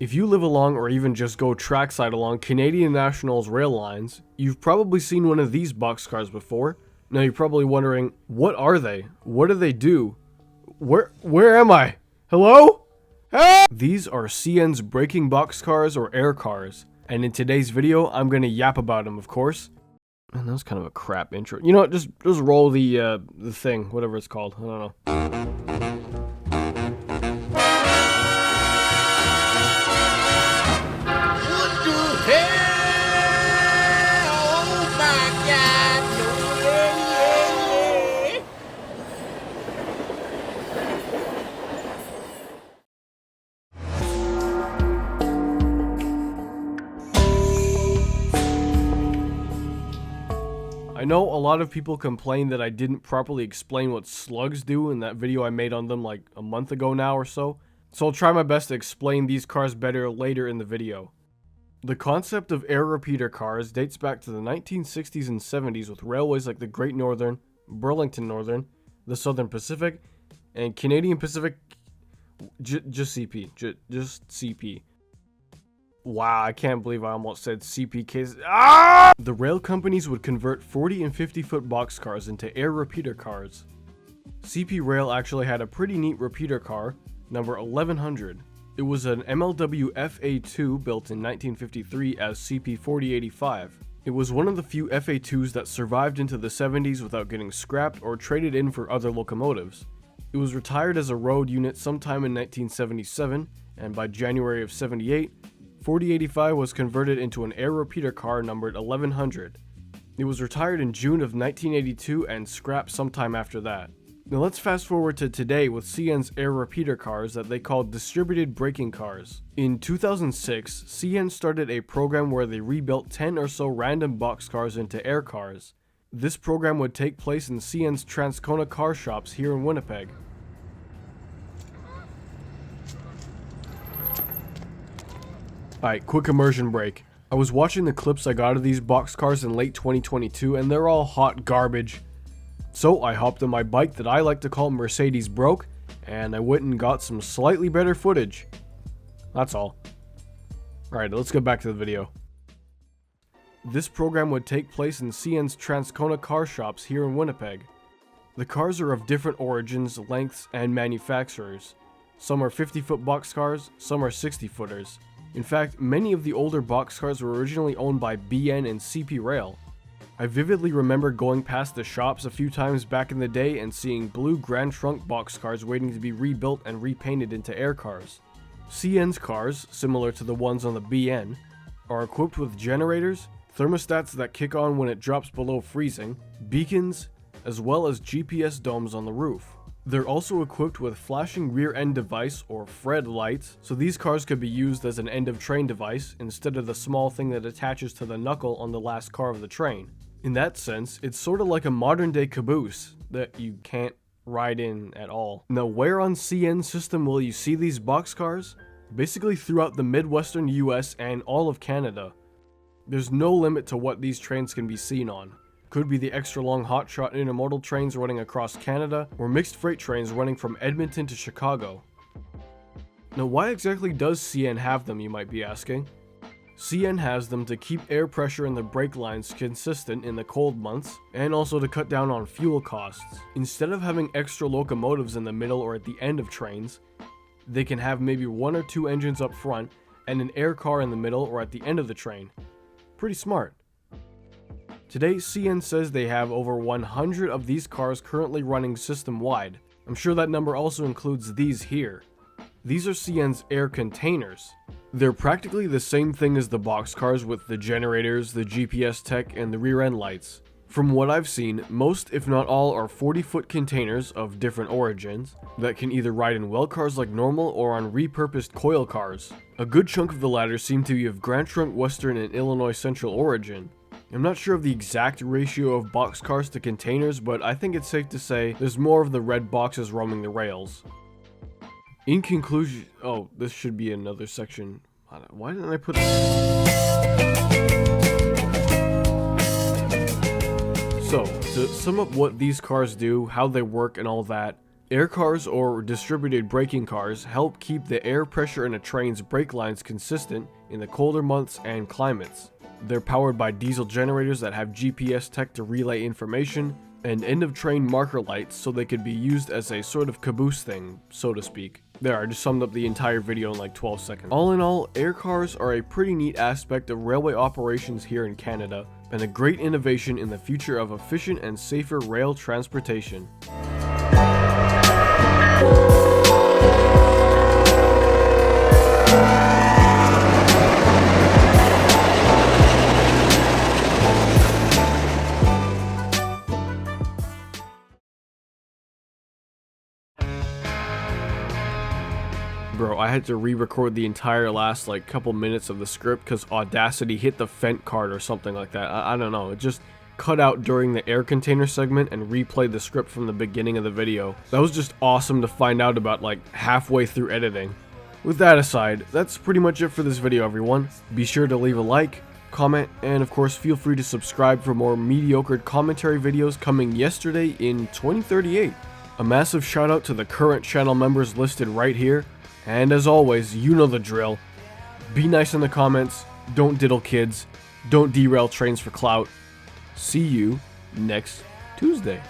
If you live along or even just go trackside along Canadian National's rail lines, you've probably seen one of these boxcars before. Now you're probably wondering, what are they? What do they do? Where am I? Hello? Ah! These are CN's braking boxcars or air cars, and in today's video, I'm gonna yap about them, of course. And that was kind of a crap intro. You know what? Just roll the thing, whatever it's called. I don't know. I know a lot of people complain that I didn't properly explain what slugs do in that video I made on them like a month ago now or so I'll try my best to explain these cars better later in the video. The concept of air repeater cars dates back to the 1960s and 70s with railways like the Great Northern, Burlington Northern, the Southern Pacific, and Canadian Pacific, just CP. Wow, I can't believe I almost said CPKs. Ah! The rail companies would convert 40 and 50 foot boxcars into air repeater cars. CP Rail actually had a pretty neat repeater car, number 1100. It was an MLW FA2 built in 1953 as CP 4085. It was one of the few FA2s that survived into the 70s without getting scrapped or traded in for other locomotives. It was retired as a road unit sometime in 1977, and by January of 78, 4085 was converted into an air repeater car numbered 1100. It was retired in June of 1982 and scrapped sometime after that. Now let's fast forward to today with CN's air repeater cars that they call distributed braking cars. In 2006, CN started a program where they rebuilt 10 or so random boxcars into air cars. This program would take place in CN's Transcona car shops here in Winnipeg. Alright, quick immersion break. I was watching the clips I got of these boxcars in late 2022 and they're all hot garbage. So I hopped on my bike that I like to call Mercedes Broke, and I went and got some slightly better footage. That's all. Alright, let's get back to the video. This program would take place in CN's Transcona car shops here in Winnipeg. The cars are of different origins, lengths, and manufacturers. Some are 50-foot boxcars, some are 60-footers. In fact, many of the older boxcars were originally owned by BN and CP Rail. I vividly remember going past the shops a few times back in the day and seeing blue Grand Trunk boxcars waiting to be rebuilt and repainted into air cars. CN's cars, similar to the ones on the BN, are equipped with generators, thermostats that kick on when it drops below freezing, beacons, as well as GPS domes on the roof. They're also equipped with flashing rear end device or FRED lights, so these cars could be used as an end of train device instead of the small thing that attaches to the knuckle on the last car of the train. In that sense, it's sort of like a modern day caboose that you can't ride in at all. Now, where on CN system will you see these boxcars? Basically throughout the Midwestern US and all of Canada. There's no limit to what these trains can be seen on. Could be the extra long hotshot intermodal trains running across Canada, or mixed freight trains running from Edmonton to Chicago. Now, why exactly does CN have them, you might be asking? CN has them to keep air pressure in the brake lines consistent in the cold months, and also to cut down on fuel costs. Instead of having extra locomotives in the middle or at the end of trains, they can have maybe one or two engines up front, and an air car in the middle or at the end of the train. Pretty smart. Today, CN says they have over 100 of these cars currently running system-wide. I'm sure that number also includes these here. These are CN's air containers. They're practically the same thing as the boxcars with the generators, the GPS tech, and the rear end lights. From what I've seen, most if not all are 40-foot containers of different origins that can either ride in well cars like normal or on repurposed coil cars. A good chunk of the latter seem to be of Grand Trunk Western and Illinois Central origin. I'm not sure of the exact ratio of boxcars to containers, but I think it's safe to say there's more of the red boxes roaming the rails. In conclusion, oh, this should be another section. Why didn't I put So, to sum up what these cars do, how they work, and all that, Air cars, or distributed braking cars, help keep the air pressure in a train's brake lines consistent in the colder months and climates. They're powered by diesel generators that have GPS tech to relay information, and end-of-train marker lights so they could be used as a sort of caboose thing, so to speak. There, I just summed up the entire video in like 12 seconds. All in all, air cars are a pretty neat aspect of railway operations here in Canada, and a great innovation in the future of efficient and safer rail transportation. Bro, I had to re-record the entire last like couple minutes of the script because Audacity hit the Fent card or something like that. I don't know, it just cut out during the air container segment and replayed the script from the beginning of the video. That was just awesome to find out about like halfway through editing. With that aside, that's pretty much it for this video, everyone. Be sure to leave a like, comment, and of course feel free to subscribe for more mediocre commentary videos coming yesterday in 2038. A massive shout out to the current channel members listed right here. And as always, you know the drill. Be nice in the comments, don't diddle kids, don't derail trains for clout. See you next Tuesday.